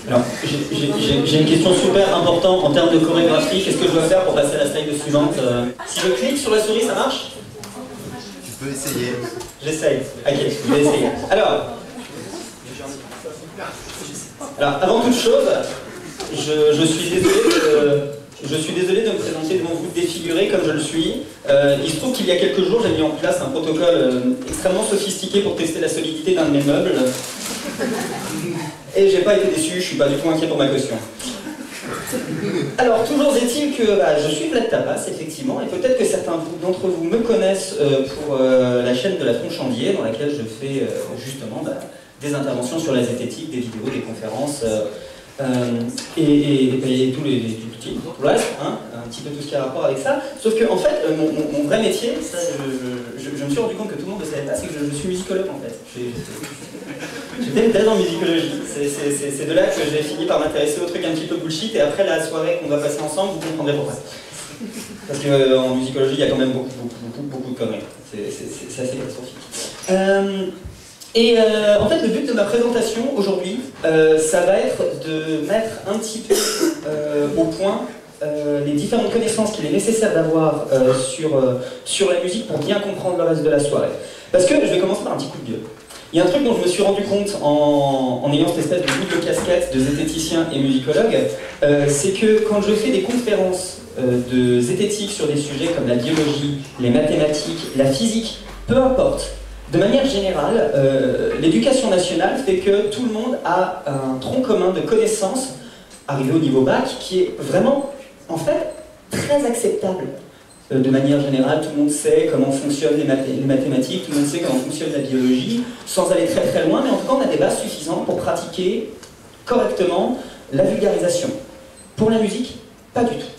Alors, j'ai une question super importante en termes de chorégraphie. Qu'est-ce que je dois faire pour passer à la slide suivante? Si je clique sur la souris, ça marche? Tu peux essayer. J'essaye. Ok, je vais essayer. Alors, avant toute chose, je suis désolé de me présenter devant vous défiguré comme je le suis. Il se trouve qu'il y a quelques jours, j'ai mis en place un protocole extrêmement sophistiqué pour tester la solidité d'un de mes meubles. Et j'ai pas été déçu, je suis pas du tout inquiet pour ma caution. Alors, toujours est-il que je suis Vlad Tapas, effectivement, et peut-être que certains d'entre vous me connaissent pour la chaîne de la Tronchandier, dans laquelle je fais justement des interventions sur la zététique, des vidéos, des conférences, et tout le reste, hein, un petit peu tout ce qui a rapport avec ça. Sauf que, en fait, mon vrai métier, ça, je me suis rendu compte que tout le monde ne le savait pas, c'est que je suis musicologue, en fait. J'ai fait une thèse en musicologie. C'est de là que j'ai fini par m'intéresser au truc un petit peu bullshit, et après la soirée qu'on va passer ensemble, vous comprendrez pourquoi. Parce qu'en musicologie, il y a quand même beaucoup de conneries. C'est assez catastrophique. En fait, le but de ma présentation aujourd'hui, ça va être de mettre un petit peu au point les différentes connaissances qu'il est nécessaire d'avoir sur la musique pour bien comprendre le reste de la soirée. Parce que, je vais commencer par un petit coup de gueule. Il y a un truc dont je me suis rendu compte en ayant cette espèce de double casquette de zététicien et musicologue, c'est que quand je fais des conférences de zététique sur des sujets comme la biologie, les mathématiques, la physique, peu importe, de manière générale, l'éducation nationale fait que tout le monde a un tronc commun de connaissances, arrivé au niveau bac, qui est vraiment, en fait, très acceptable. De manière générale, tout le monde sait comment fonctionnent les mathématiques, tout le monde sait comment fonctionne la biologie, sans aller très très loin, mais en tout cas on a des bases suffisantes pour pratiquer correctement la vulgarisation. Pour la musique, pas du tout.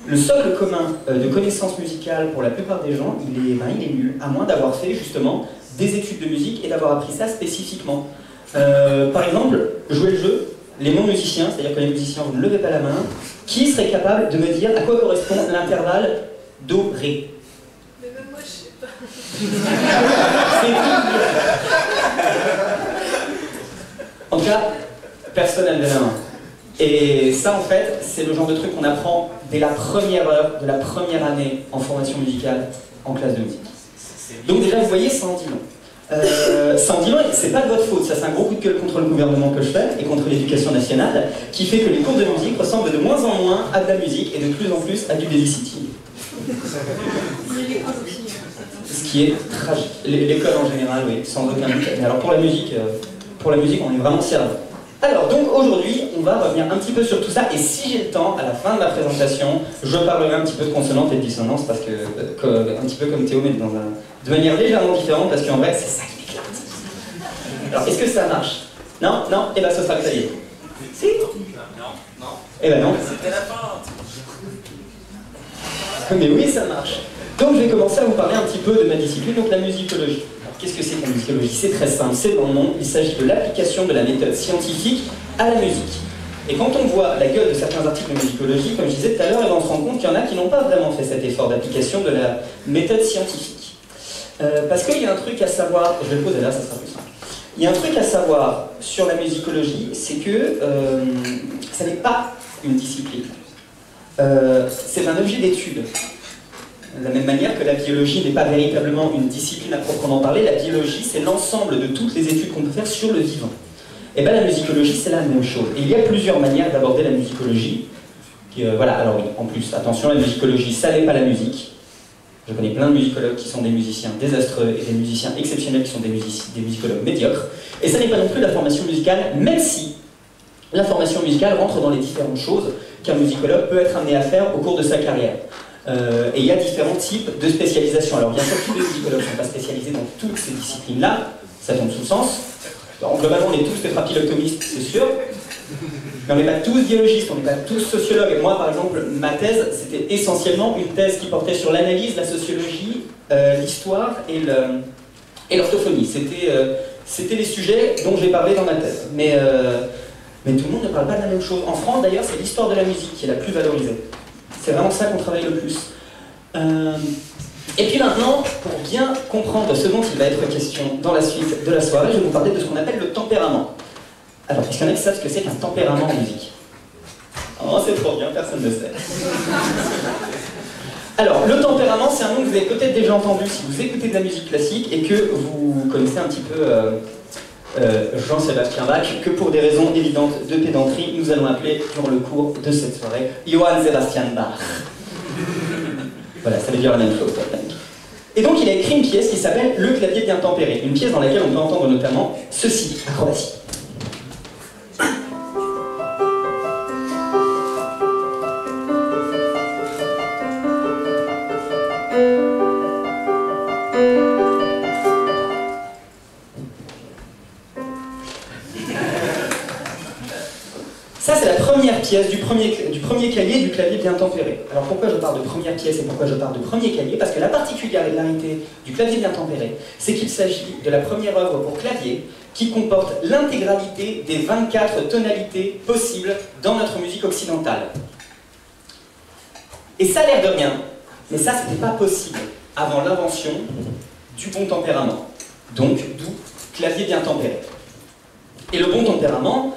Le socle commun de connaissances musicales pour la plupart des gens, il est nul, à moins d'avoir fait justement des études de musique et d'avoir appris ça spécifiquement. Par exemple, jouer le jeu, les non-musiciens, c'est-à-dire que les musiciens, vous ne levez pas la main, qui serait capable de me dire à quoi correspond l'intervalle Do-Ré? Mais même moi, je sais pas. C'est tout. En tout cas, personne n'a levé la main. Et ça, en fait, c'est le genre de truc qu'on apprend dès la première heure de la première année en formation musicale en classe de musique. Donc déjà, vous voyez, ça en dit long. Ça en dit long, c'est pas de votre faute, ça c'est un gros coup de gueule contre le gouvernement que je fais et contre l'éducation nationale, qui fait que les cours de musique ressemblent de moins en moins à de la musique et de plus en plus à du babysitting. Ce qui est tragique. L'école en général, oui, sans aucun doute. Mais alors pour la musique, on est vraiment servi. Alors donc aujourd'hui, on va revenir un petit peu sur tout ça, et si j'ai le temps, à la fin de ma présentation, je parlerai un petit peu de consonance et de dissonance, parce que, un petit peu comme Théo, mais de manière légèrement différente, parce qu'en vrai, c'est ça qui m'éclate. Alors, est-ce que ça marche? Non? Non? Eh ben, ce sera le clavier. Si? Non. Eh ben non. C'était la fin. Mais oui, ça marche. Donc je vais commencer à vous parler un petit peu de ma discipline, donc la musicologie. Qu'est-ce que c'est que la musicologie? C'est très simple, c'est dans le nom, il s'agit de l'application de la méthode scientifique à la musique. Et quand on voit la gueule de certains articles de musicologie, comme je disais tout à l'heure, on se rend compte qu'il y en a qui n'ont pas vraiment fait cet effort d'application de la méthode scientifique. Parce qu'il y a un truc à savoir, je vais le poser là, ça sera plus simple. Il y a un truc à savoir sur la musicologie, c'est que ça n'est pas une discipline. C'est un objet d'étude. De la même manière que la biologie n'est pas véritablement une discipline à proprement parler, la biologie c'est l'ensemble de toutes les études qu'on peut faire sur le vivant. Et bien la musicologie c'est la même chose. Et il y a plusieurs manières d'aborder la musicologie. Voilà, alors oui, en plus, attention, la musicologie ça n'est pas la musique. Je connais plein de musicologues qui sont des musiciens désastreux et des musiciens exceptionnels qui sont des musicologues médiocres. Et ça n'est pas non plus la formation musicale, même si la formation musicale rentre dans les différentes choses qu'un musicologue peut être amené à faire au cours de sa carrière. Et il y a différents types de spécialisation. Alors bien sûr, tous les musicologues ne sont pas spécialisés dans toutes ces disciplines-là, ça tombe sous le sens. Alors, globalement, on est tous tétrapylotomistes, c'est sûr, mais on n'est pas tous biologistes, on n'est pas tous sociologues. Moi, par exemple, ma thèse, c'était essentiellement une thèse qui portait sur l'analyse, la sociologie, l'histoire et l'orthophonie. C'était les sujets dont j'ai parlé dans ma thèse. Mais tout le monde ne parle pas de la même chose. En France, d'ailleurs, c'est l'histoire de la musique qui est la plus valorisée. C'est vraiment ça qu'on travaille le plus. Et puis maintenant, pour bien comprendre ce dont il va être question dans la suite de la soirée, je vais vous parler de ce qu'on appelle le tempérament. Alors, est-ce qu'il y en a qui savent ce que c'est qu'un tempérament en musique? Oh, c'est trop bien, personne ne sait. Alors, le tempérament, c'est un nom que vous avez peut-être déjà entendu si vous écoutez de la musique classique et que vous connaissez un petit peu Jean-Sébastien Bach, que pour des raisons évidentes de pédanterie, nous allons appeler, durant le cours de cette soirée, Johann Sebastian Bach. Voilà, ça veut dire la même chose. Et donc, il a écrit une pièce qui s'appelle Le clavier bien tempéré, une pièce dans laquelle on peut entendre notamment ceci, acrobatie. Ça, c'est la première pièce du premier cahier du clavier bien tempéré. Alors pourquoi je parle de première pièce et pourquoi je parle de premier cahier? Parce que la particularité du clavier bien tempéré, c'est qu'il s'agit de la première œuvre pour clavier qui comporte l'intégralité des 24 tonalités possibles dans notre musique occidentale. Et ça a l'air de rien, mais ça, c'était pas possible avant l'invention du bon tempérament. Donc, d'où clavier bien tempéré. Et le bon tempérament,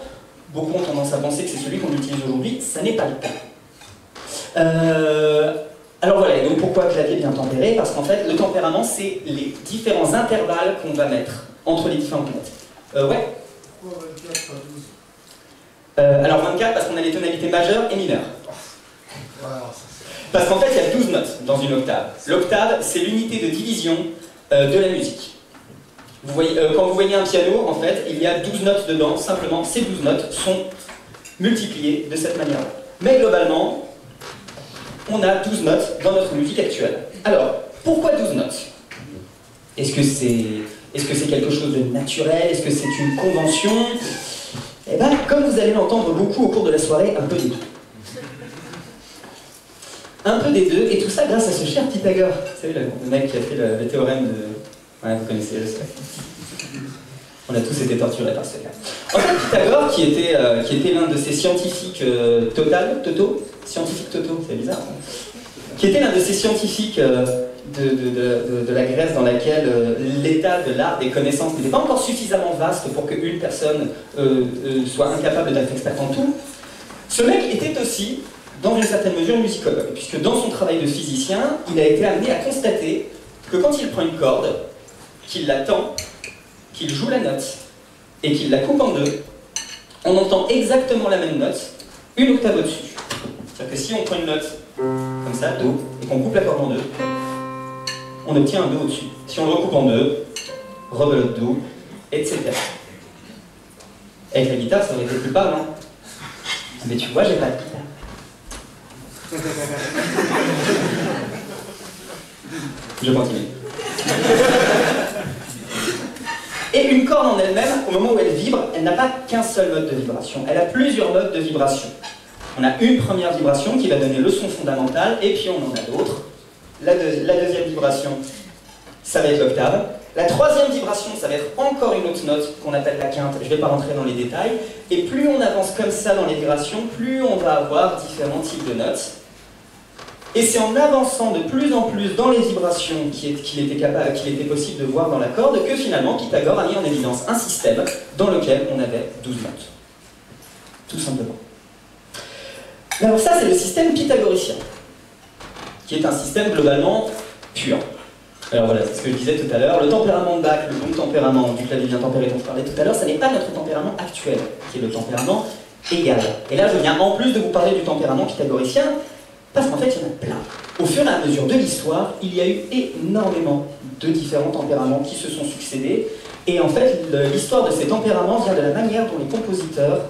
beaucoup ont tendance à penser que c'est celui qu'on utilise aujourd'hui, ça n'est pas le cas. Alors voilà, donc pourquoi clavier bien tempéré? Parce qu'en fait, le tempérament, c'est les différents intervalles qu'on va mettre entre les différentes notes. Ouais. Pourquoi 24, pas 12? Alors 24 parce qu'on a les tonalités majeures et mineures. Voilà. Parce qu'en fait, il y a 12 notes dans une octave. L'octave, c'est l'unité de division de la musique. Vous voyez, quand vous voyez un piano, en fait, il y a 12 notes dedans, simplement, ces 12 notes sont multipliées de cette manière-là. Mais globalement, on a 12 notes dans notre musique actuelle. Alors, pourquoi 12 notes? Est-ce que c'est quelque chose de naturel? Est-ce que c'est une convention? Eh bien, comme vous allez l'entendre beaucoup au cours de la soirée, un peu des deux. Un peu des deux, et tout ça grâce à ce cher Pythagore. Vous savez, le mec qui a fait le théorème de... Ouais, vous connaissez, je sais. On a tous été torturés par ce gars. En fait, Pythagore, qui était l'un de ces scientifiques scientifiques totaux, c'est bizarre, hein, qui était l'un de ces scientifiques de la Grèce dans laquelle l'état de l'art des connaissances n'était pas encore suffisamment vaste pour qu'une personne soit incapable d'être experte en tout. Ce mec était aussi, dans une certaine mesure, musicologue, puisque dans son travail de physicien, il a été amené à constater que quand il prend une corde, qu'il la tend, qu'il joue la note, et qu'il la coupe en deux, on entend exactement la même note, une octave au-dessus. C'est-à-dire que si on prend une note, comme ça, Do, et qu'on coupe la corde en deux, on obtient un Do au-dessus. Si on le recoupe en deux, rebelote Do, etc. Avec la guitare, ça aurait été plus parlant. Mais tu vois, j'ai pas de guitare. Je continue. Et une corde en elle-même, au moment où elle vibre, elle n'a pas qu'un seul mode de vibration, elle a plusieurs modes de vibration. On a une première vibration qui va donner le son fondamental, et puis on en a d'autres. La deuxième vibration, ça va être l'octave. La troisième vibration, ça va être encore une autre note qu'on appelle la quinte, je ne vais pas rentrer dans les détails. Et plus on avance comme ça dans les vibrations, plus on va avoir différents types de notes. Et c'est en avançant de plus en plus dans les vibrations qu'il était possible de voir dans la corde que finalement Pythagore a mis en évidence un système dans lequel on avait 12 notes. Tout simplement. Alors ça, c'est le système pythagoricien, qui est un système globalement pur. Alors voilà, c'est ce que je disais tout à l'heure, le tempérament de Bach, le bon tempérament du clavier bien tempéré dont je parlais tout à l'heure, ça n'est pas notre tempérament actuel, qui est le tempérament égal. Et là, je viens en plus de vous parler du tempérament pythagoricien, parce qu'en fait, il y en a plein. Au fur et à mesure de l'histoire, il y a eu énormément de différents tempéraments qui se sont succédés, et en fait, l'histoire de ces tempéraments vient de la manière dont les compositeurs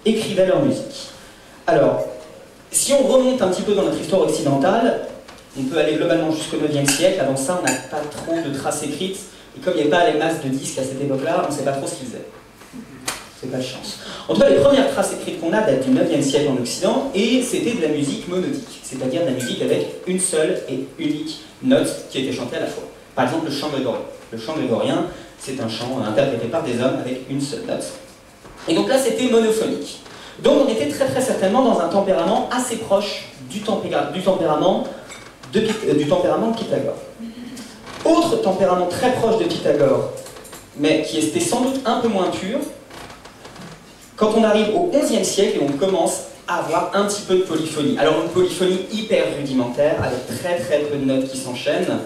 écrivaient leur musique. Alors, si on remonte un petit peu dans notre histoire occidentale, on peut aller globalement jusqu'au 9e siècle. Avant ça, on n'a pas trop de traces écrites. Et comme il n'y avait pas les masses de disques à cette époque-là, on ne sait pas trop ce qu'ils faisaient. C'est pas de chance. En tout cas, les premières traces écrites qu'on a datent du 9e siècle en Occident, et c'était de la musique monodique, c'est-à-dire de la musique avec une seule et unique note qui était chantée à la fois. Par exemple, le chant grégorien. Le chant grégorien, c'est un chant interprété par des hommes avec une seule note. Et donc là, c'était monophonique. Donc on était très très certainement dans un tempérament assez proche du tempérament de Pythagore. Autre tempérament très proche de Pythagore, mais qui était sans doute un peu moins pur, quand on arrive au XIe siècle et on commence à avoir un petit peu de polyphonie. Alors une polyphonie hyper rudimentaire, avec très très peu de notes qui s'enchaînent,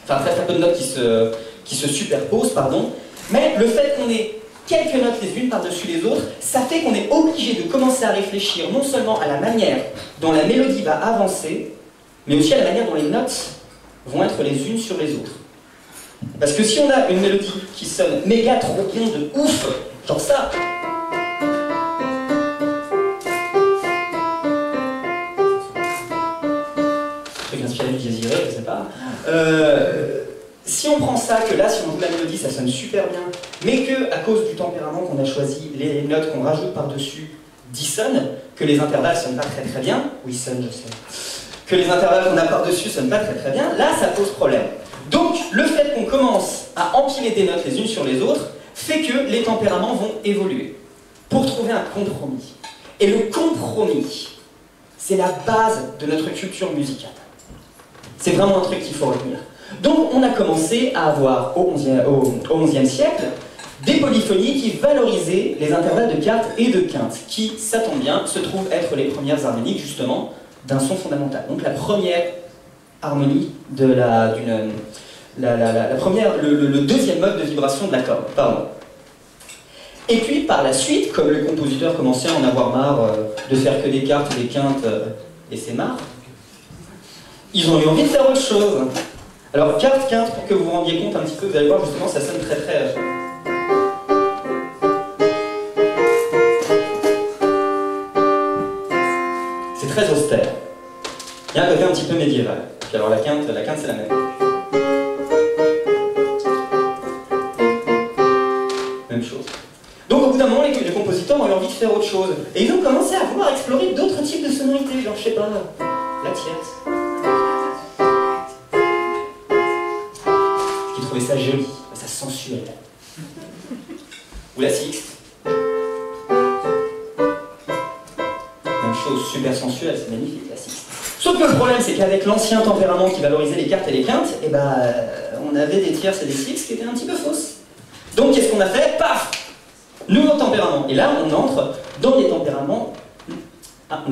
enfin très peu de notes qui se superposent, pardon, mais le fait qu'on ait quelques notes les unes par-dessus les autres, ça fait qu'on est obligé de commencer à réfléchir non seulement à la manière dont la mélodie va avancer, mais aussi à la manière dont les notes vont être les unes sur les autres. Parce que si on a une mélodie qui sonne méga trop bien de ouf, genre ça, truc inspiré du désiré, je sais pas. Si on prend ça, que là, si on joue la mélodie, ça sonne super bien, mais que, à cause du tempérament qu'on a choisi, les notes qu'on rajoute par-dessus dissonnent, que les intervalles sonnent pas très très bien, oui, sonnent, je sais, que les intervalles qu'on a par-dessus sonnent pas très très bien, là, ça pose problème. Donc, le fait qu'on commence à empiler des notes les unes sur les autres fait que les tempéraments vont évoluer pour trouver un compromis. Et le compromis, c'est la base de notre culture musicale. C'est vraiment un truc qu'il faut retenir. Donc on a commencé à avoir au XIe siècle des polyphonies qui valorisaient les intervalles de quarte et de quinte, qui, ça tombe bien, se trouvent être les premières harmoniques justement d'un son fondamental. Donc la première harmonie de le deuxième mode de vibration de la corde. Pardon. Et puis par la suite, comme le compositeur commençait à en avoir marre de faire que des quartes ou des quintes, et c'est marre, ils ont eu envie de faire autre chose. Alors, quinte, quinte, pour que vous vous rendiez compte un petit peu, vous allez voir justement, ça sonne très très... C'est très austère. Il y a un côté un petit peu médiéval. Puis alors la quinte c'est la même. Même chose. Donc au bout d'un moment, les compositeurs ont eu envie de faire autre chose. Et ils ont commencé à vouloir explorer d'autres types de sonorités, genre je sais pas, la tierce. Ça joli, ça sensuel. Ou la sixte. Même chose, super sensuelle, c'est magnifique la sixte. Sauf que le problème, c'est qu'avec l'ancien tempérament qui valorisait les quartes et les quintes, eh ben, on avait des tierces et des sixtes qui étaient un petit peu fausses. Donc qu'est-ce qu'on a fait? Paf! Nouveau tempérament. Et là, on entre dans les tempéraments... Ah,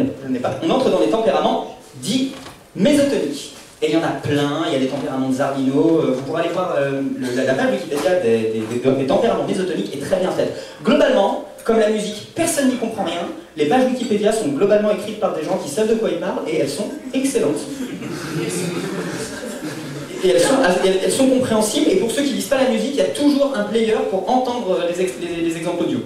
on entre dans les tempéraments dits mésotoniques. Et il y en a plein, il y a des tempéraments de Zarlino, vous pourrez aller voir la page Wikipédia des tempéraments mésotoniques est très bien faite. Globalement, comme la musique, personne n'y comprend rien, les pages Wikipédia sont globalement écrites par des gens qui savent de quoi ils parlent et elles sont excellentes. Et elles sont compréhensibles, et pour ceux qui ne lisent pas la musique, il y a toujours un player pour entendre les exemples audio.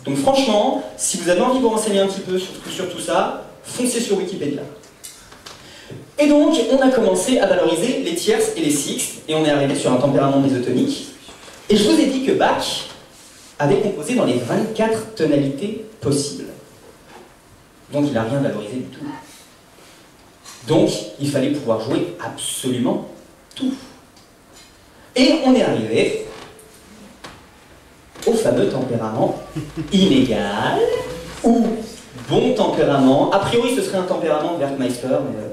Donc franchement, si vous avez envie de vous renseigner un petit peu sur tout ça, foncez sur Wikipédia. Et donc, on a commencé à valoriser les tierces et les sixtes, et on est arrivé sur un tempérament mésotonique. Et je vous ai dit que Bach avait composé dans les 24 tonalités possibles. Donc il n'a rien valorisé du tout. Donc, il fallait pouvoir jouer absolument tout. Et on est arrivé au fameux tempérament inégal, ou bon tempérament. A priori, ce serait un tempérament de Werkmeister, mais...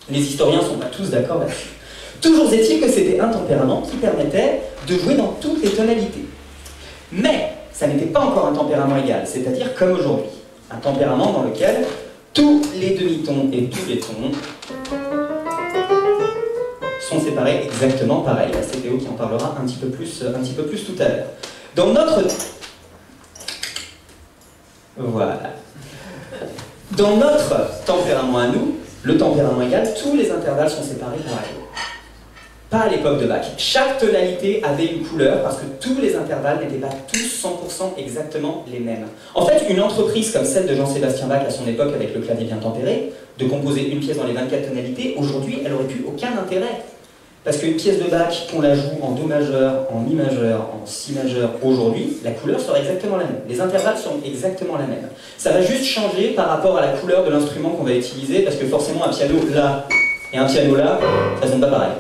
les historiens ne sont pas tous d'accord là-dessus. Toujours est-il que c'était un tempérament qui permettait de jouer dans toutes les tonalités. Mais ça n'était pas encore un tempérament égal, c'est-à-dire comme aujourd'hui. Un tempérament dans lequel tous les demi-tons et tous les tons sont séparés exactement pareil. C'est Théo qui en parlera un petit peu plus tout à l'heure. Dans notre... Voilà. Dans notre tempérament à nous, le tempérament égal, tous les intervalles sont séparés pareil. Pas à l'époque de Bach. Chaque tonalité avait une couleur parce que tous les intervalles n'étaient pas tous 100% exactement les mêmes. En fait, une entreprise comme celle de Jean-Sébastien Bach à son époque avec le clavier bien tempéré, de composer une pièce dans les 24 tonalités, aujourd'hui, elle n'aurait plus aucun intérêt. Parce qu'une pièce de Bach, qu'on la joue en Do majeur, en Mi majeur, en Si majeur aujourd'hui, la couleur sera exactement la même. Les intervalles seront exactement la même. Ça va juste changer par rapport à la couleur de l'instrument qu'on va utiliser, parce que forcément un piano là et un piano là, ça ne sonne pas pareil.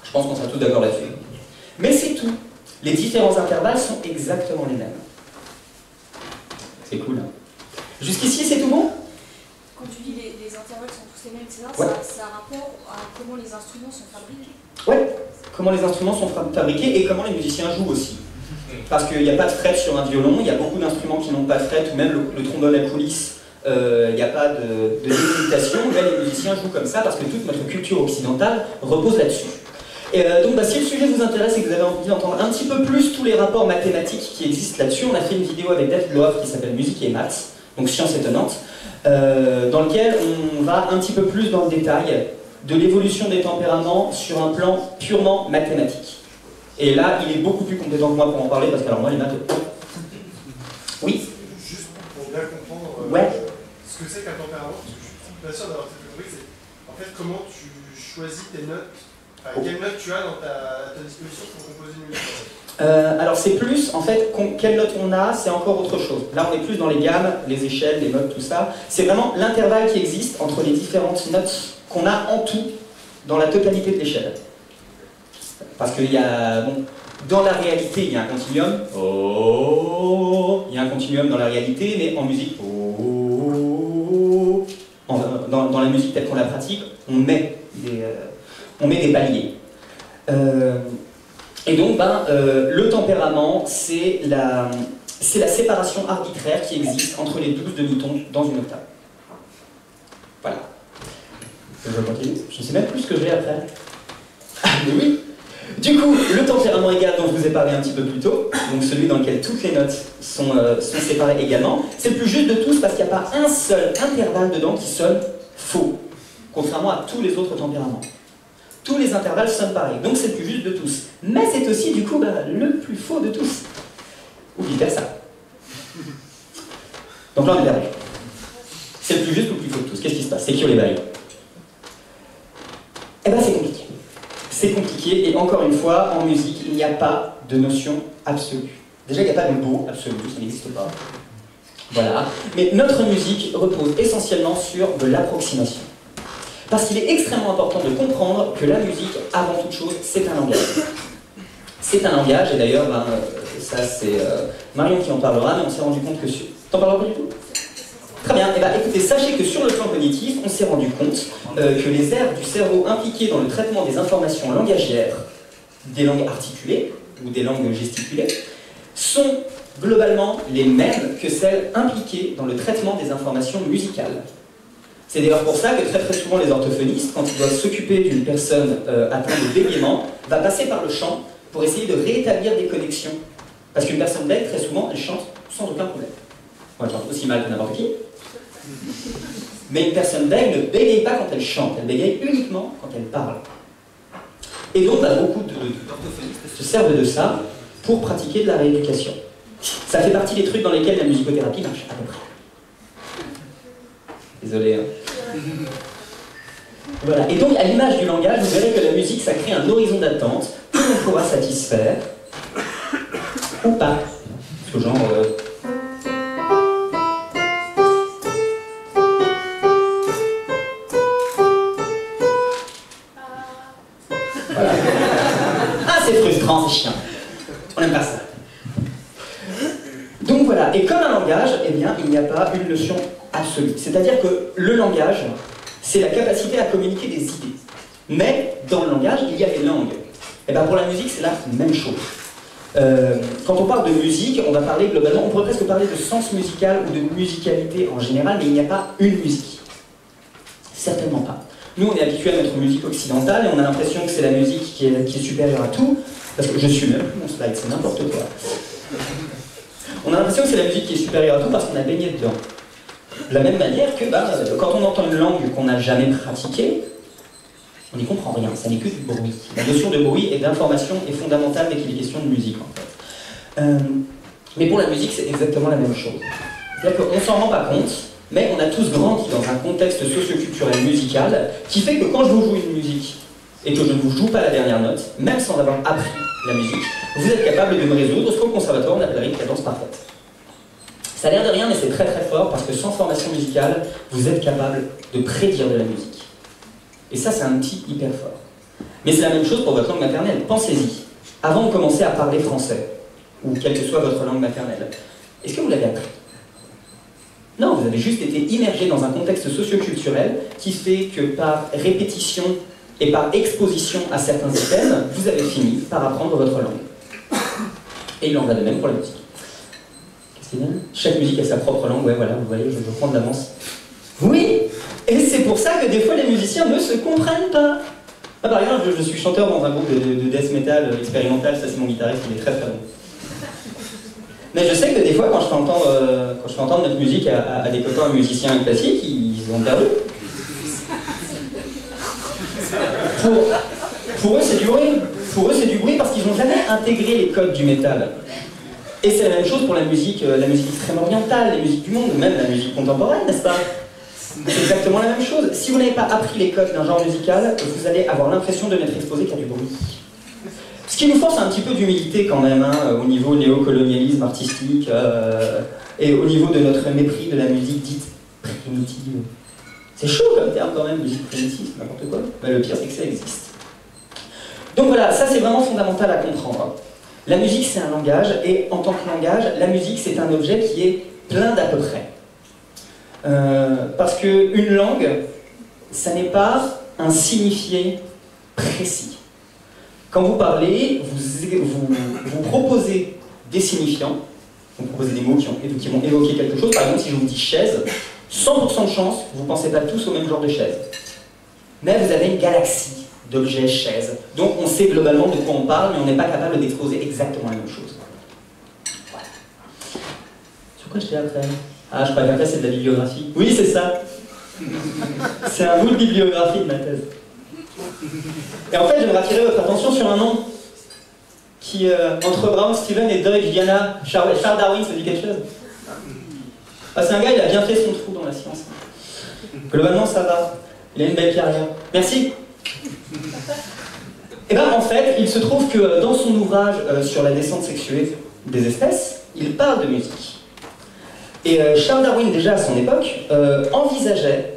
Je pense qu'on sera tous d'accord là-dessus. Mais c'est tout. Les différents intervalles sont exactement les mêmes. C'est cool, hein. Jusqu'ici, c'est tout bon? Quand tu dis les intervalles sont tous les mêmes, etc., ouais. ça a rapport à comment les instruments sont fabriqués? Ouais, comment les instruments sont fabriqués et comment les musiciens jouent aussi. parce qu'il n'y a pas de fret sur un violon, il y a beaucoup d'instruments qui n'ont pas de fret, ou même le trombone à coulisses, il n'y a pas de délimitation. Là, les musiciens jouent comme ça parce que toute notre culture occidentale repose là-dessus. Et donc, si le sujet vous intéresse et que vous avez envie d'entendre un petit peu plus tous les rapports mathématiques qui existent là-dessus, on a fait une vidéo avec David Loaf qui s'appelle Musique et maths, donc science étonnante, dans lequel on va un petit peu plus dans le détail de l'évolution des tempéraments sur un plan purement mathématique. Et là, il est beaucoup plus compétent que moi pour en parler, parce que alors moi, les maths... Oui. Juste pour bien comprendre ouais. Ce que c'est qu'un tempérament, parce que je suis pas sûr d'avoir tout compris, c'est en fait comment tu choisis tes notes, enfin, quelles notes tu as dans à ta disposition pour composer une musique. Alors c'est plus, en fait, quelle note on a, c'est encore autre chose. Là, on est plus dans les gammes, les échelles, les modes, tout ça. C'est vraiment l'intervalle qui existe entre les différentes notes qu'on a en tout dans la totalité de l'échelle. Parce qu'il y a, bon, dans la réalité, il y a un continuum. Oh, il y a un continuum dans la réalité, mais en musique, oh, dans la musique telle qu'on la pratique, on met des paliers. Et donc, le tempérament, c'est la séparation arbitraire qui existe entre les 12 demi-tons dans une octave. Voilà. Je continue. Je ne sais même plus ce que j'ai après. Ah, mais oui. Du coup, le tempérament égal dont je vous ai parlé un petit peu plus tôt, donc celui dans lequel toutes les notes sont séparées également, c'est le plus juste de tous parce qu'il n'y a pas un seul intervalle dedans qui sonne faux, contrairement à tous les autres tempéraments. Tous les intervalles sonnent pareil, donc c'est le plus juste de tous. Mais c'est aussi, du coup, le plus faux de tous. Ou vice-versa. Donc là, on est perdu. C'est le plus juste ou le plus faux de tous. Qu'est-ce qui se passe? C'est qui les bails? Eh bien, c'est compliqué. C'est compliqué, et encore une fois, en musique, il n'y a pas de notion absolue. Déjà, il n'y a pas de beau absolu, ça n'existe pas. Voilà. Mais notre musique repose essentiellement sur de l'approximation. Parce qu'il est extrêmement important de comprendre que la musique, avant toute chose, c'est un langage. C'est un langage, et d'ailleurs, ça c'est Marion qui en parlera, mais on s'est rendu compte que... T'en parleras pas du tout? Très bien, et écoutez, sachez que sur le plan cognitif, on s'est rendu compte que les aires du cerveau impliquées dans le traitement des informations langagières, des langues articulées, ou des langues gesticulées, sont globalement les mêmes que celles impliquées dans le traitement des informations musicales. C'est d'ailleurs pour ça que très souvent les orthophonistes, quand ils doivent s'occuper d'une personne atteinte de bégaiement, va passer par le chant pour essayer de rétablir des connexions. Parce qu'une personne bègue, très souvent, elle chante sans aucun problème. On chante aussi mal que n'importe qui. Mais une personne bègue ne bégaye pas quand elle chante, elle bégaye uniquement quand elle parle. Et donc, beaucoup d'orthophonistes se servent de ça pour pratiquer de la rééducation. Ça fait partie des trucs dans lesquels la musicothérapie marche à peu près. Désolé. Hein. Voilà. Et donc, à l'image du langage, vous verrez que la musique, ça crée un horizon d'attente que l'on pourra satisfaire, ou pas. Ce genre... Voilà. Ah, c'est frustrant, c'est chiant. On n'aime pas ça. Donc voilà. Et comme un langage, eh bien, il n'y a pas une notion absolue. C'est-à-dire que le langage, c'est la capacité à communiquer des idées. Mais dans le langage, il y a les langues. Et bien pour la musique, c'est la même chose. Quand on parle de musique, on va parler globalement, on pourrait presque parler de sens musical ou de musicalité en général, mais il n'y a pas une musique. Certainement pas. Nous, on est habitués à notre musique occidentale et on a l'impression que c'est la musique qui est supérieure à tout, parce que je suis même plus mon slide, c'est n'importe quoi. On a l'impression que c'est la musique qui est supérieure à tout parce qu'on a baigné dedans. De la même manière que quand on entend une langue qu'on n'a jamais pratiquée, on n'y comprend rien, ça n'est que du bruit. La notion de bruit et d'information est fondamentale dès qu'il est question de musique, en fait. Mais pour la musique, c'est exactement la même chose. C'est-à-dire qu'on ne s'en rend pas compte, mais on a tous grandi dans un contexte socio-culturel musical qui fait que quand je vous joue une musique et que je ne vous joue pas la dernière note, même sans avoir appris la musique, vous êtes capable de me résoudre ce qu'au conservatoire on appellerait une cadence parfaite. Ça a l'air de rien, mais c'est très fort parce que sans formation musicale, vous êtes capable de prédire de la musique. Et ça, c'est un outil hyper fort. Mais c'est la même chose pour votre langue maternelle. Pensez-y. Avant de commencer à parler français, ou quelle que soit votre langue maternelle, est-ce que vous l'avez appris? Non, vous avez juste été immergé dans un contexte socio-culturel qui fait que par répétition et par exposition à certains items, vous avez fini par apprendre votre langue. Et il en va de même pour la musique. Qu'est-ce qu'il y a? Chaque musique a sa propre langue, ouais, voilà, vous voyez, je prends de l'avance. Oui! Et c'est pour ça que des fois les musiciens ne se comprennent pas. Ah, par exemple, je suis chanteur dans un groupe de death metal expérimental, ça c'est mon guitariste, il est très très bon. Mais je sais que des fois, quand je fais entendre notre musique à des copains musiciens classiques, ils ont perdu. Pour eux, c'est du bruit. Pour eux, c'est du bruit parce qu'ils n'ont jamais intégré les codes du métal. Et c'est la même chose pour la musique extrême orientale, les musiques du monde, ou même la musique contemporaine, n'est-ce pas? C'est exactement la même chose. Si vous n'avez pas appris les codes d'un genre musical, vous allez avoir l'impression de n'être exposé qu'à du bruit. Ce qui nous force un petit peu d'humilité quand même, hein, au niveau néocolonialisme artistique, et au niveau de notre mépris de la musique dite primitive. C'est chaud comme terme quand même, musique primitive, n'importe quoi. Mais le pire c'est que ça existe. Donc voilà, ça c'est vraiment fondamental à comprendre. La musique c'est un langage, et en tant que langage, la musique c'est un objet qui est plein d'à peu près. Parce qu'une langue, ça n'est pas un signifié précis. Quand vous parlez, vous proposez des signifiants, vous proposez des mots qui vont évoquer quelque chose. Par exemple, si je vous dis chaise, 100% de chance, vous ne pensez pas tous au même genre de chaise. Mais vous avez une galaxie d'objets chaises. Donc on sait globalement de quoi on parle, mais on n'est pas capable d'exposer exactement la même chose. Voilà. Sur quoi j'étais après? Ah, je crois qu'après c'est de la bibliographie. Oui, c'est ça. C'est un bout de bibliographie de ma thèse. Et en fait, j'aimerais attirer votre attention sur un nom qui, entre Brown, Steven et Doug Viana, Charles Darwin, ça dit quelque chose? Ah, c'est un gars, il a bien fait son trou dans la science. Globalement, ça va. Il a une belle carrière. Merci. Et bien, en fait, il se trouve que dans son ouvrage sur la descente sexuée des espèces, il parle de musique. Et Charles Darwin, déjà à son époque, envisageait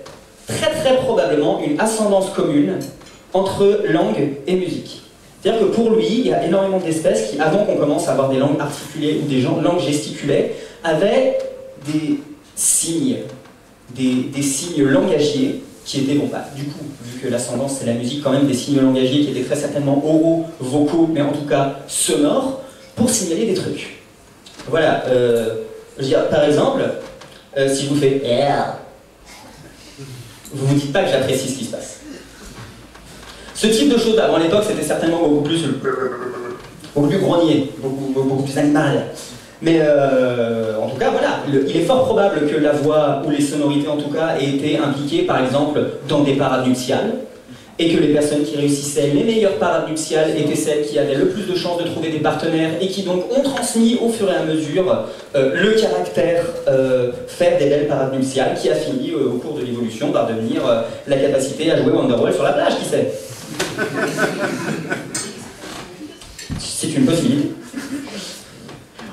très très probablement une ascendance commune entre langue et musique. C'est-à-dire que pour lui, il y a énormément d'espèces qui, avant qu'on commence à avoir des langues articulées ou des langues gesticulées, avaient des signes, des signes langagiers qui étaient, bon bah, du coup, vu que l'ascendance c'est la musique, quand même des signes langagiers qui étaient très certainement oraux, vocaux, mais en tout cas sonores, pour signaler des trucs. Voilà, je veux dire, par exemple, si je vous fais air, vous ne vous dites pas que j'apprécie ce qui se passe. Ce type de choses, avant l'époque, c'était certainement beaucoup plus grogné, beaucoup plus animal. Mais en tout cas, voilà, il est fort probable que la voix, ou les sonorités en tout cas, aient été impliquées, par exemple, dans des parades nuptiales, et que les personnes qui réussissaient les meilleures parades nuptiales étaient celles qui avaient le plus de chances de trouver des partenaires, et qui donc ont transmis au fur et à mesure le caractère faire des belles parades nuptiales, qui a fini au cours de l'évolution par devenir la capacité à jouer Wonderwall sur la plage, qui sait. C'est une possibilité.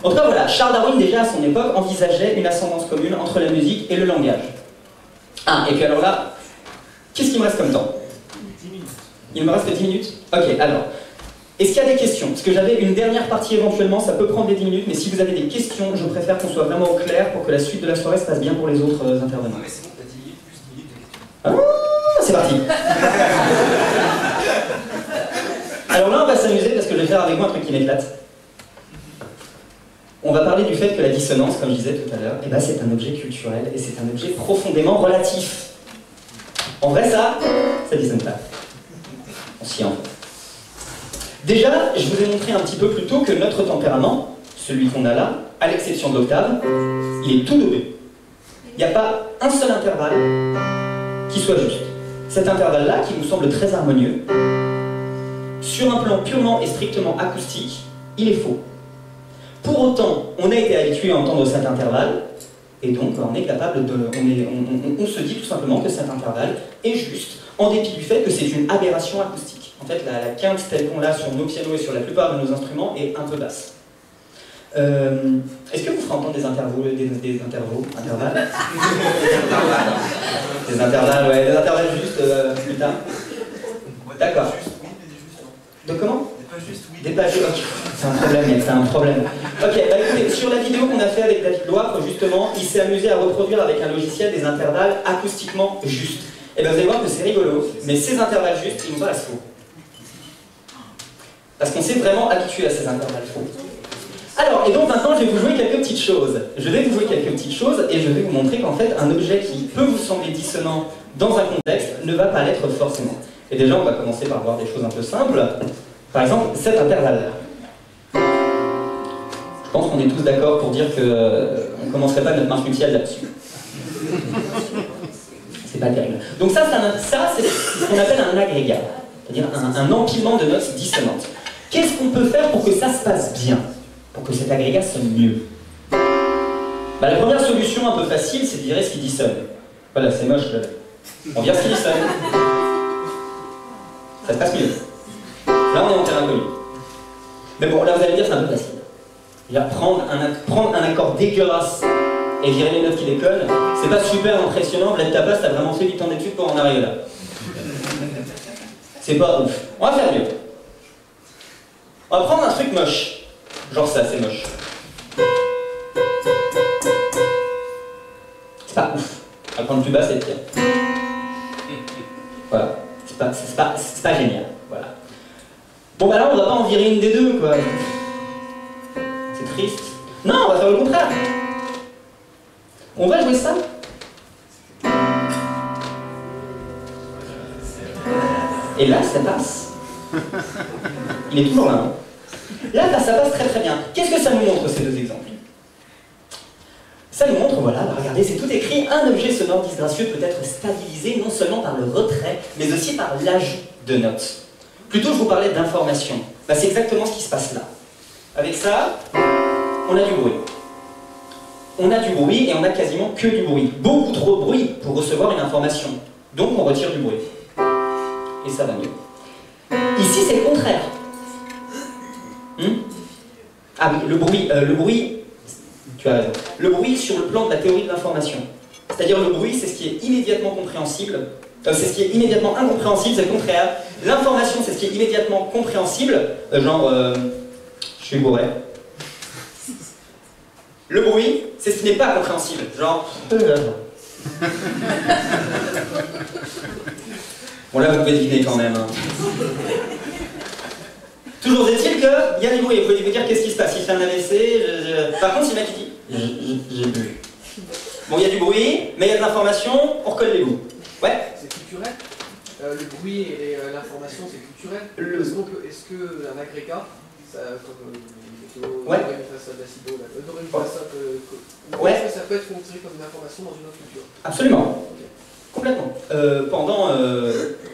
En tout cas, voilà, Charles Darwin, déjà à son époque, envisageait une ascendance commune entre la musique et le langage. Ah, et puis alors là, qu'est-ce qu'il me reste comme temps? 10 minutes. Il me reste 10 minutes? Ok, alors, est-ce qu'il y a des questions? Parce que j'avais une dernière partie éventuellement, ça peut prendre des 10 minutes, mais si vous avez des questions, je préfère qu'on soit vraiment au clair pour que la suite de la soirée se passe bien pour les autres intervenants. Ouais, c'est bon, t'as 10 minutes plus 10 minutes de questions. Ah, c'est parti. Alors là, on va s'amuser parce que je vais faire avec moi un truc qui m'éclate. On va parler du fait que la dissonance, comme je disais tout à l'heure, eh ben, c'est un objet culturel et c'est un objet profondément relatif. En vrai, ça dissonne pas. On s'y en fait. Déjà, je vous ai montré un petit peu plus tôt que notre tempérament, celui qu'on a là, à l'exception de l'octave, il est tout dopé. Il n'y a pas un seul intervalle qui soit juste. Cet intervalle-là, qui nous semble très harmonieux, sur un plan purement et strictement acoustique, il est faux. Pour autant, on a été habitué à entendre cet intervalle, et donc on est capable de... On se dit tout simplement que cet intervalle est juste, en dépit du fait que c'est une aberration acoustique. En fait, la quinte telle qu'on l'a sur nos pianos et sur la plupart de nos instruments est un peu basse. Est-ce que vous ferez entendre des intervalles Des intervalles, ouais, des intervalles justes plus tard. D'accord. De comment? Des pas juste, ok. C'est un problème, mec, c'est un problème. Ok, bah écoutez, sur la vidéo qu'on a fait avec David Loire, justement, il s'est amusé à reproduire avec un logiciel des intervalles acoustiquement justes. Et bien vous allez voir que c'est rigolo, mais ces intervalles justes, ils nous paraissent faux. Parce qu'on s'est vraiment habitué à ces intervalles faux. Alors, et donc maintenant, je vais vous jouer quelques petites choses. Je vais vous jouer quelques petites choses et je vais vous montrer qu'en fait, un objet qui peut vous sembler dissonant dans un contexte ne va pas l'être forcément. Et déjà, on va commencer par voir des choses un peu simples. Par exemple, cet intervalle-là. Je pense qu'on est tous d'accord pour dire qu'on ne commencerait pas notre marche nuptiale là-dessus. C'est pas terrible. Donc ça c'est ce qu'on appelle un agrégat, c'est-à-dire un empilement de notes dissonantes. Qu'est-ce qu'on peut faire pour que ça se passe bien, pour que cet agrégat sonne mieux? Bah, la première solution un peu facile, c'est de virer ce qui dissonne. Voilà, c'est moche, on vire ce qui dissonne. Ça se passe mieux. Là, on est en terrain connu. Mais bon, là, vous allez me dire, c'est un peu facile. Prendre un accord dégueulasse et virer les notes qui décollent, c'est pas super impressionnant. Vlad Tepes, t'as vraiment fait du temps d'études pour en arriver là. C'est pas ouf. On va faire mieux. On va prendre un truc moche. Genre ça, c'est moche. C'est pas ouf. On va prendre plus bas, c'est pire. Voilà. C'est pas génial. Voilà. Bon bah là, on va pas en virer une des deux, quoi. C'est triste. Non, on va faire le contraire. On va jouer ça. Et là, ça passe. Il est toujours là. Hein. Là, ça passe très très bien. Qu'est-ce que ça nous montre, ces deux exemples? Ça nous montre, voilà, regardez, c'est tout écrit. Un objet sonore disgracieux peut être stabilisé non seulement par le retrait, mais aussi par l'ajout de notes. Plutôt, je vous parlais d'information. Bah, c'est exactement ce qui se passe là. Avec ça, on a du bruit. On a du bruit et on a quasiment que du bruit. Beaucoup trop de bruit pour recevoir une information. Donc on retire du bruit. Et ça va mieux. Ici c'est le contraire. Ah oui, le bruit, tu as raison. Le bruit sur le plan de la théorie de l'information. C'est-à-dire le bruit, c'est ce qui est immédiatement compréhensible. C'est ce qui est immédiatement incompréhensible, c'est le contraire. L'information, c'est ce qui est immédiatement compréhensible. Genre, je suis bourré. Le bruit, c'est ce qui n'est pas compréhensible. Genre... Bon là, vous pouvez deviner quand même. Hein. Toujours est-il qu'il y a du bruit. Vous pouvez vous dire qu'est-ce qui se passe. Il fait un AVC. Par contre, c'est le mec qui dit... J'ai bu. Bon, il y a du bruit, mais il y a de l'information, on recolle les bouts. Ouais. C'est culturel. Le bruit et l'information, c'est culturel. Est-ce qu'un agrégat, ça, comme ouais. Ouais. Ça peut être considéré comme une information dans une autre culture. Absolument. Okay. Complètement.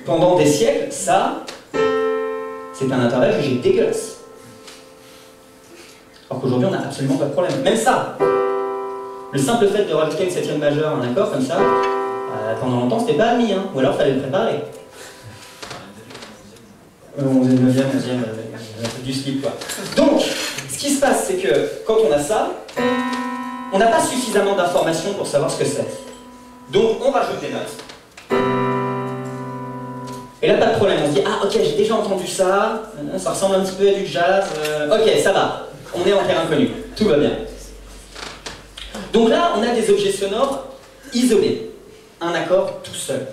Pendant des siècles, ça, c'est un intervalle jugé dégueulasse. Alors qu'aujourd'hui, on n'a absolument pas de problème. Même ça, le simple fait de rajouter une septième majeure à un accord comme ça, pendant longtemps, c'était pas admis, hein. Ou alors, il fallait le préparer. 11e, 9e, 11e, du slip, quoi. Donc, ce qui se passe, c'est que quand on a ça, on n'a pas suffisamment d'informations pour savoir ce que c'est. Donc, on rajoute des notes. Et là, pas de problème. On se dit, ah, ok, j'ai déjà entendu ça, ça ressemble un petit peu à du jazz, ok, ça va. On est en terrain inconnu, tout va bien. Donc là, on a des objets sonores isolés. Un accord tout seul.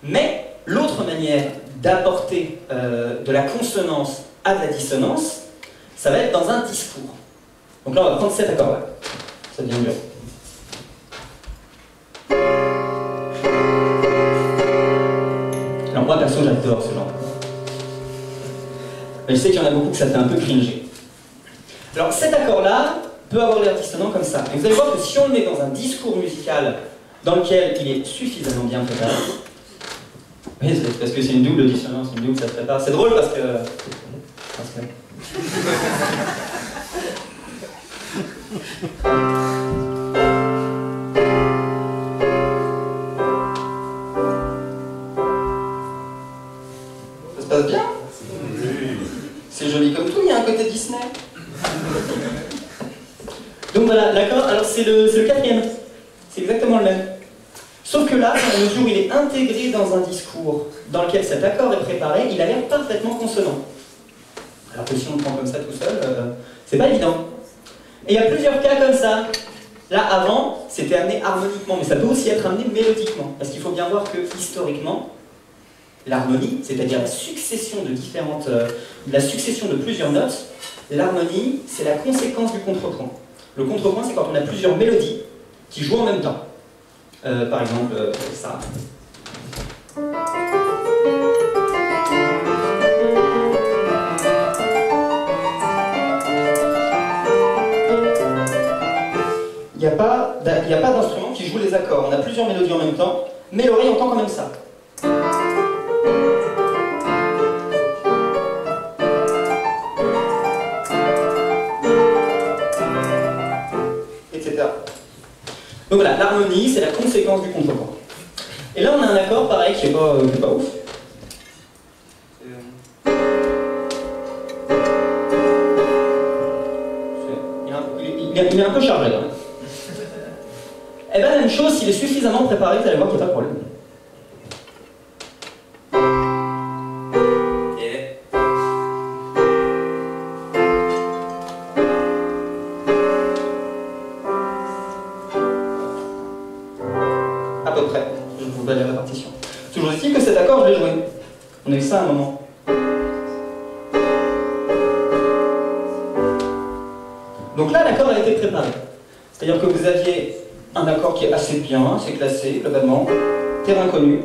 Mais l'autre manière d'apporter de la consonance à de la dissonance, ça va être dans un discours. Donc là, on va prendre cet accord-là. Ça devient dur. Alors moi, perso, j'adore ce genre. Mais je sais qu'il y en a beaucoup que ça fait un peu cringer. Alors cet accord-là peut avoir l'air dissonant comme ça. Et vous allez voir que si on le met dans un discours musical dans lequel il est suffisamment bien préparé, oui, c'est parce que c'est une double dissonance, une double ça se prépare. C'est drôle parce que... Ça se passe bien? C'est joli comme tout, il y a un côté Disney. Donc voilà, l'accord, alors c'est le quatrième. C'est exactement le même. Sauf que là, à mesure où il est intégré dans un discours dans lequel cet accord est préparé, il a l'air parfaitement consonant. Alors que si on le prend comme ça tout seul, c'est pas évident. Et il y a plusieurs cas comme ça. Là, avant, c'était amené harmoniquement, mais ça peut aussi être amené mélodiquement. Parce qu'il faut bien voir que, historiquement, l'harmonie, c'est-à-dire la succession de plusieurs notes, L'harmonie, c'est la conséquence du contrepoint. Le contrepoint, c'est quand on a plusieurs mélodies qui jouent en même temps. Par exemple, ça. Il n'y a pas d'instrument qui joue les accords. On a plusieurs mélodies en même temps, mais l'oreille entend quand même ça. Etc. Donc voilà, l'harmonie, c'est la conséquence du contrepoint. Et là, on a un accord, pareil, qui est pas ouf. Il est un peu chargé, là. Eh bien, même chose, s'il est suffisamment préparé, vous allez voir qu'il n'y a pas de problème. À peu près, je vous donne la répartition. Toujours est-il que cet accord, je l'ai joué. On a eu ça à un moment. Donc là, l'accord a été préparé. C'est-à-dire que vous aviez un accord qui est assez bien, assez classé, globalement, terrain connu.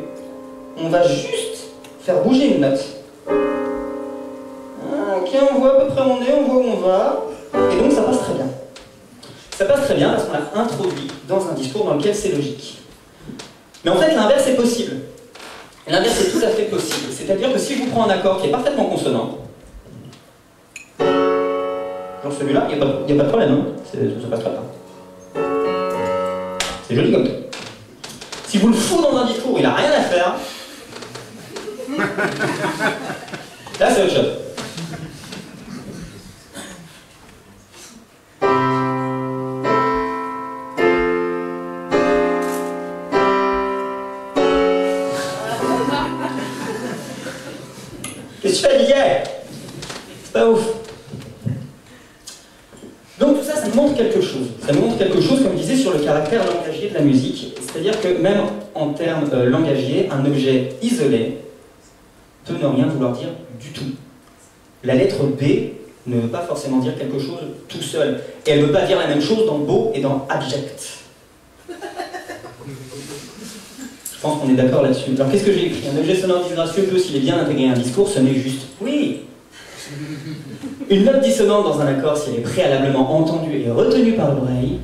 On va juste faire bouger une note. Ok, on voit à peu près où on est, on voit où on va, et donc ça passe très bien. Ça passe très bien parce qu'on l'a introduit dans un discours dans lequel c'est logique. Mais en fait, l'inverse est possible. L'inverse est tout à fait possible. C'est-à-dire que si je vous prends un accord qui est parfaitement consonant, genre celui-là, il n'y a pas de problème, hein. Ça passe très bien. C'est joli comme tout. Si vous le foutez dans un discours, il n'a rien à faire. Là, c'est autre chose. Qu'est-ce que tu fais, Didier? C'est pas ouf. Donc tout ça, ça montre quelque chose. Ça montre quelque chose, comme je disais, sur le caractère langagier de la musique. C'est-à-dire que même en termes langagiers, un objet isolé peut ne rien vouloir dire du tout. La lettre B ne veut pas forcément dire quelque chose tout seul. Et elle ne veut pas dire la même chose dans beau et dans abject. Je pense qu'on est d'accord là-dessus. Alors qu'est-ce que j'ai écrit? Un objet sonore disgracieux peut, s'il est bien intégré à un discours, sonner juste. Oui. Une note dissonante dans un accord, si elle est préalablement entendue et retenue par l'oreille,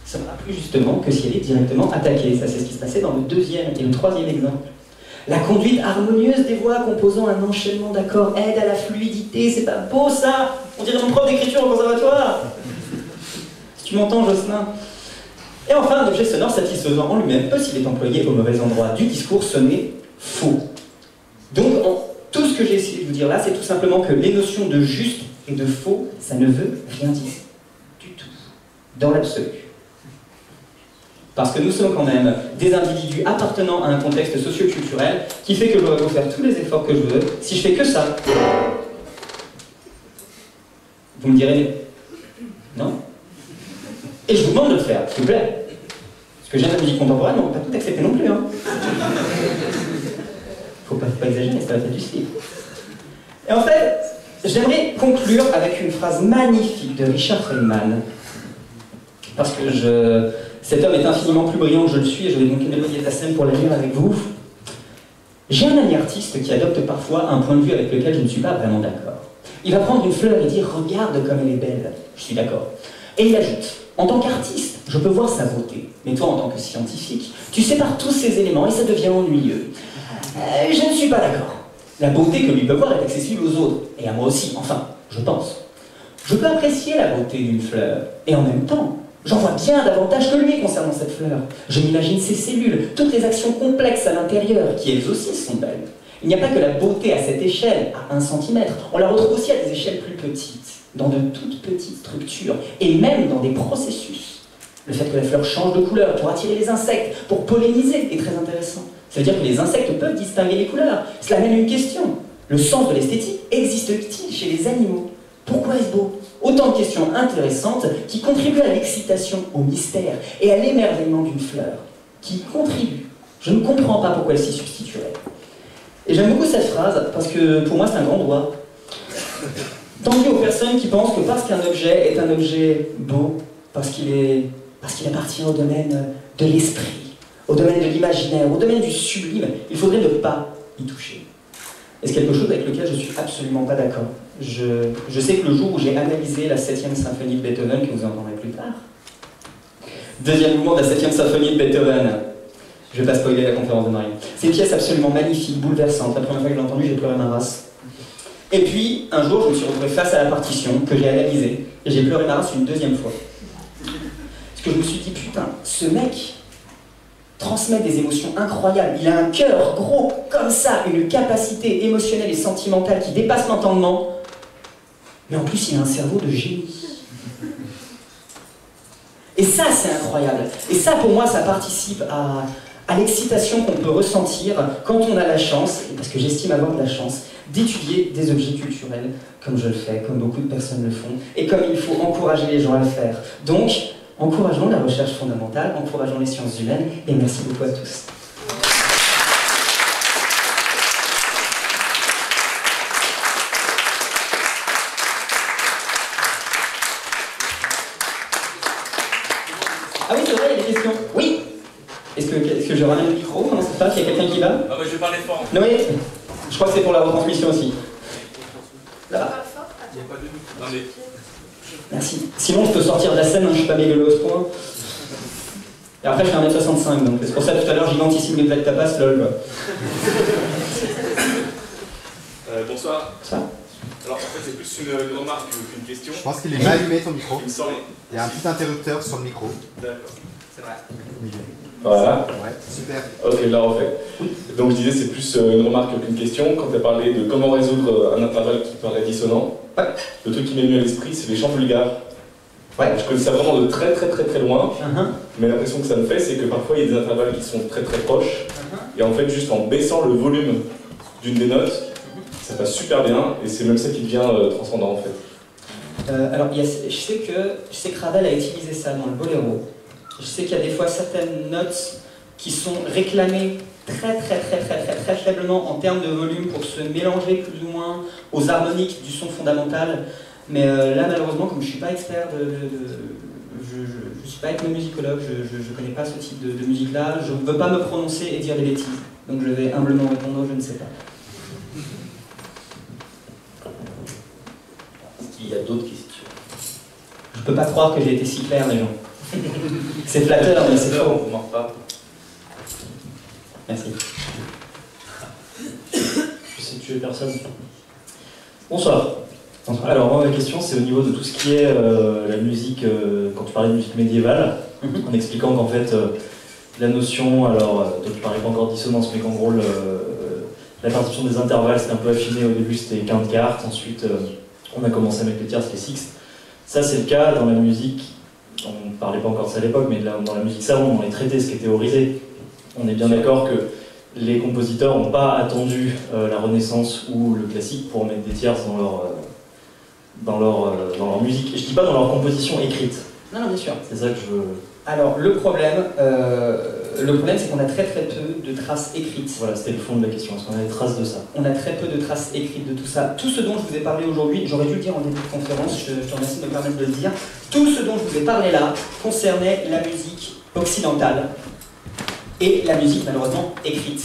sonnera plus justement que si elle est directement attaquée. Ça, c'est ce qui se passait dans le deuxième et le troisième exemple. La conduite harmonieuse des voix composant un enchaînement d'accords aide à la fluidité. C'est pas beau, ça? On dirait mon prof d'écriture au conservatoire. Si tu m'entends, Jocelyn. Et enfin, un objet sonore satisfaisant en lui-même peut, s'il est employé au mauvais endroit du discours, sonner faux. Donc, tout ce que j'ai essayé de vous dire là, c'est tout simplement que les notions de juste et de faux, ça ne veut rien dire du tout, dans l'absolu. Parce que nous sommes quand même des individus appartenant à un contexte socio-culturel qui fait que je dois vous faire tous les efforts que je veux. Si je fais que ça, vous me direz non. Et je vous demande de le faire, s'il vous plaît. Parce que j'aime la musique contemporaine, on ne peut pas tout accepter non plus. Hein. Faut pas exagérer, c'est la fête du slip. Et en fait, j'aimerais conclure avec une phrase magnifique de Richard Feynman. Parce que cet homme est infiniment plus brillant que je le suis, et je vais donc éloigner de la scène pour la lire avec vous. J'ai un ami artiste qui adopte parfois un point de vue avec lequel je ne suis pas vraiment d'accord. Il va prendre une fleur et dire « Regarde comme elle est belle ». Je suis d'accord. Et il ajoute « En tant qu'artiste, je peux voir sa beauté. Mais toi, en tant que scientifique, tu sépares tous ces éléments et ça devient ennuyeux. Je ne suis pas d'accord. La beauté que lui peut voir est accessible aux autres, et à moi aussi, enfin, je pense. Je peux apprécier la beauté d'une fleur, et en même temps, j'en vois bien davantage que lui concernant cette fleur. Je m'imagine ses cellules, toutes les actions complexes à l'intérieur, qui elles aussi sont belles. Il n'y a pas que la beauté à cette échelle, à 1 cm, on la retrouve aussi à des échelles plus petites, dans de toutes petites structures, et même dans des processus. Le fait que la fleur change de couleur pour attirer les insectes, pour polliniser, est très intéressant. Ça veut dire que les insectes peuvent distinguer les couleurs. Cela mène à une question. Le sens de l'esthétique existe-t-il chez les animaux? Pourquoi est-ce beau? Autant de questions intéressantes qui contribuent à l'excitation, au mystère et à l'émerveillement d'une fleur. Qui contribuent. Je ne comprends pas pourquoi elle s'y substituerait. Et j'aime beaucoup cette phrase parce que pour moi c'est un grand droit. Tant mieux aux personnes qui pensent que parce qu'un objet est un objet beau, parce qu'il appartient au domaine de l'esprit, au domaine de l'imaginaire, au domaine du sublime, il faudrait ne pas y toucher. Et c'est quelque chose avec lequel je suis absolument pas d'accord. Je sais que le jour où j'ai analysé la 7e symphonie de Beethoven, que vous entendrez plus tard, deuxième mouvement de la 7e symphonie de Beethoven, je vais pas spoiler la conférence de Marie. C'est une pièce absolument magnifique, bouleversante. La première fois que je l'ai entendue, j'ai pleuré ma race. Et puis, un jour, je me suis retrouvé face à la partition que j'ai analysée, et j'ai pleuré ma race une deuxième fois. Parce que je me suis dit, putain, ce mec transmet des émotions incroyables. Il a un cœur gros comme ça, une capacité émotionnelle et sentimentale qui dépasse l'entendement. Mais en plus, il a un cerveau de génie. Et ça, c'est incroyable. Et ça, pour moi, ça participe à l'excitation qu'on peut ressentir quand on a la chance, parce que j'estime avoir de la chance, d'étudier des objets culturels, comme je le fais, comme beaucoup de personnes le font, et comme il faut encourager les gens à le faire. Donc, encourageons la recherche fondamentale, encourageons les sciences humaines, et merci beaucoup à tous. Ah oui, c'est vrai, il y a des questions. Oui. Est-ce que je ramène le micro? Comment ça se passe? Il y a quelqu'un qui va? Ah bah je vais parler fort. Non, oui. Je crois que c'est pour la retransmission aussi. Là-bas. Il n'y a pas de micro. Non mais... Merci. Sinon, je peux sortir de la scène, hein, je suis pas mégaleux à ce point. Et après, je fais 1m65, donc c'est pour ça tout à l'heure, gigantissime les blagues tapas, lol. Quoi. Bonsoir. Ça. Alors en fait, c'est plus une remarque qu'une question. Je pense qu'il est mal allumé ton micro. Il me semble. Il y a un petit interrupteur sur le micro. D'accord. C'est vrai. Voilà. Ouais, super. Ok, là en fait. Donc je disais, c'est plus une remarque qu'une question. Quand tu as parlé de comment résoudre un intervalle qui paraît dissonant, ouais. Le truc qui m'est venu à l'esprit, c'est les chants vulgaires. Ouais. Je connais ça vraiment de très loin, Uh-huh. mais l'impression que ça me fait, c'est que parfois il y a des intervalles qui sont très proches, et en fait, juste en baissant le volume d'une des notes, ça passe super bien, et c'est même ça qui devient transcendant en fait. Alors, je sais que Ravel a utilisé ça dans le boléro. Je sais qu'il y a des fois certaines notes qui sont réclamées très faiblement en termes de volume pour se mélanger plus ou moins aux harmoniques du son fondamental. Mais là, malheureusement, comme je ne suis pas expert je ne suis pas ethnomusicologue, je ne connais pas ce type de musique-là, je ne veux pas me prononcer et dire des bêtises. Donc je vais humblement répondre, je ne sais pas. Il y a d'autres questions. Je ne peux pas croire que j'ai été si clair, les gens. C'est flatteur, mais c'est faux. On ne pas. Merci. Je sais tuer personne. Bonsoir. Alors, moi, ma question, c'est au niveau de tout ce qui est la musique, quand tu parlais de musique médiévale, en expliquant qu'en fait, la notion, alors, toi tu parlais pas encore de dissonance, mais qu'en gros, la partition des intervalles, c'était un peu affiné. Au début, c'était quinte quarte, ensuite, on a commencé à mettre les tierces, les sixtes. Ça, c'est le cas dans la musique, on ne parlait pas encore de ça à l'époque, mais dans la musique savante, dans les traités, ce qui est théorisé. On est bien d'accord que les compositeurs n'ont pas attendu la Renaissance ou le classique pour mettre des tierces dans leur musique. Et je dis pas dans leur composition écrite. Non, bien sûr. C'est ça que je veux... Alors, le problème c'est qu'on a très peu de traces écrites. Voilà, c'était le fond de la question. Est-ce qu'on a des traces de ça? On a très peu de traces écrites de tout ça. Tout ce dont je vous ai parlé aujourd'hui, j'aurais dû le dire en début de conférence, je te remercie de me permettre de le dire, tout ce dont je vous ai parlé là concernait la musique occidentale et la musique malheureusement écrite.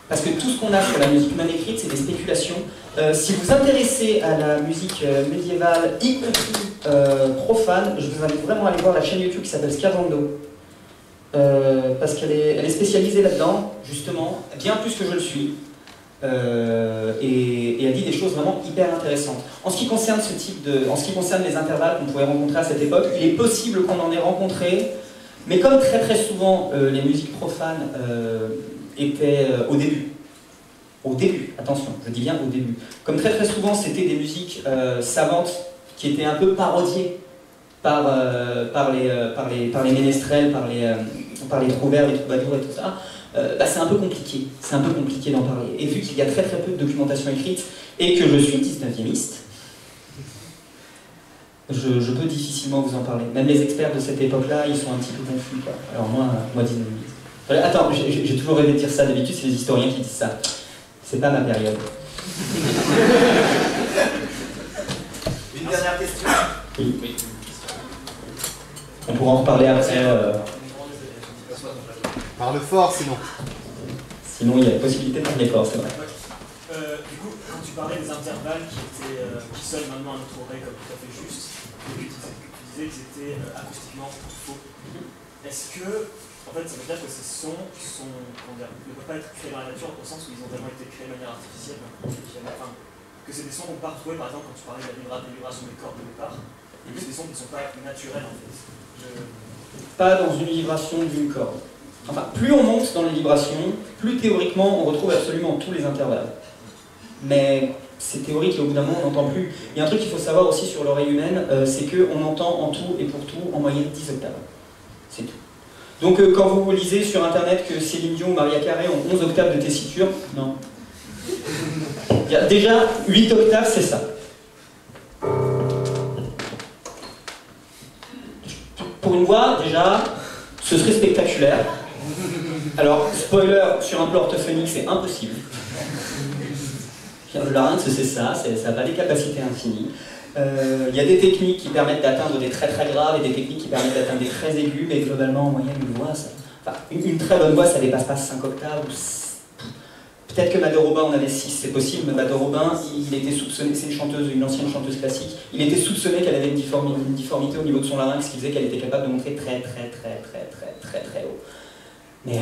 Parce que tout ce qu'on a sur la musique non écrite, c'est des spéculations. Si vous vous intéressez à la musique médiévale, y compris profane, je vous invite vraiment à aller voir la chaîne YouTube qui s'appelle Scavando. Parce qu'elle est spécialisée là-dedans, justement, bien plus que je le suis. Et elle dit des choses vraiment hyper intéressantes. En ce qui concerne en ce qui concerne les intervalles qu'on pouvait rencontrer à cette époque, il est possible qu'on en ait rencontré, mais comme très souvent les musiques profanes étaient au début. Au début, attention, je dis bien au début. Comme très souvent c'était des musiques savantes qui étaient un peu parodiées par les ménestrels, par les trouvères, les troubadours et tout ça, c'est un peu compliqué. C'est un peu compliqué d'en parler. Et vu qu'il y a très peu de documentation écrite et que je suis 19e-iste, je peux difficilement vous en parler. Même les experts de cette époque-là, ils sont un petit peu confus, quoi. Alors moi 19e-iste. Attends, j'ai toujours rêvé de dire ça. D'habitude, c'est les historiens qui disent ça. C'est pas ma période. Oui. On pourra en reparler après. Parle fort sinon. Sinon, il y a la possibilité de parler fort, c'est vrai. Du coup, quand tu parlais des intervalles qui sonnent maintenant à notre oreille comme tout à fait juste, tu disais qu'ils étaient acoustiquement faux. Est-ce que, en fait, ça veut dire que ces sons ne peuvent pas être créés dans la nature au sens où ils ont vraiment été créés de manière artificielle, enfin, que c'est des sons qu'on peut pas retrouver, par exemple, quand tu parlais de la vibration des cordes au départ, et que c'est des sons qui ne sont pas naturels en fait. Pas dans une vibration d'une corde. Enfin, plus on monte dans les vibrations, plus théoriquement on retrouve absolument tous les intervalles. Mais c'est théorique et au bout d'un moment on n'entend plus. Il y a un truc qu'il faut savoir aussi sur l'oreille humaine, c'est qu'on entend en tout et pour tout en moyenne 10 octaves. C'est tout. Donc quand vous lisez sur internet que Céline Dion ou Maria Carey ont 11 octaves de tessiture, non. Il y a déjà 8 octaves, c'est ça. Pour une voix, déjà, ce serait spectaculaire. Alors, spoiler, sur un plan orthophonique, c'est impossible. Le larynx, c'est ça n'a pas des capacités infinies. Il y a des techniques qui permettent d'atteindre des très très graves et des techniques qui permettent d'atteindre des très aigus, mais globalement, en moyenne, une voix, une très bonne voix, ça dépasse pas 5 octaves. Peut-être que Made Robin en avait 6, c'est possible, mais Made Robin, il était soupçonné, c'est une ancienne chanteuse classique, il était soupçonné qu'elle avait une difformité au niveau de son larynx qui faisait qu'elle était capable de monter très haut. Mais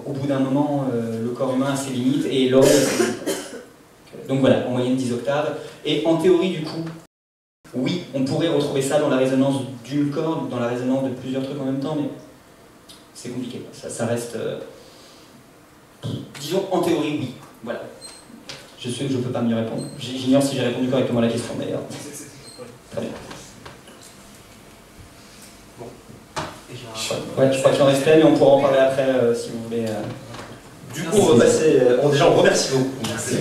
au bout d'un moment, le corps humain a ses limites et l'oreille a ses limites. Donc voilà, en moyenne 10 octaves. Et en théorie, du coup, oui, on pourrait retrouver ça dans la résonance d'une corde, dans la résonance de plusieurs trucs en même temps, mais c'est compliqué. Ça reste... disons, en théorie, oui. Voilà. Je sais que je ne peux pas mieux répondre. J'ignore si j'ai répondu correctement à la question, d'ailleurs. Très bien. Ouais, je crois qu'il en restait, mais on pourra en parler après si vous voulez. Du coup, on va passer. Déjà, on remercie beaucoup. Merci.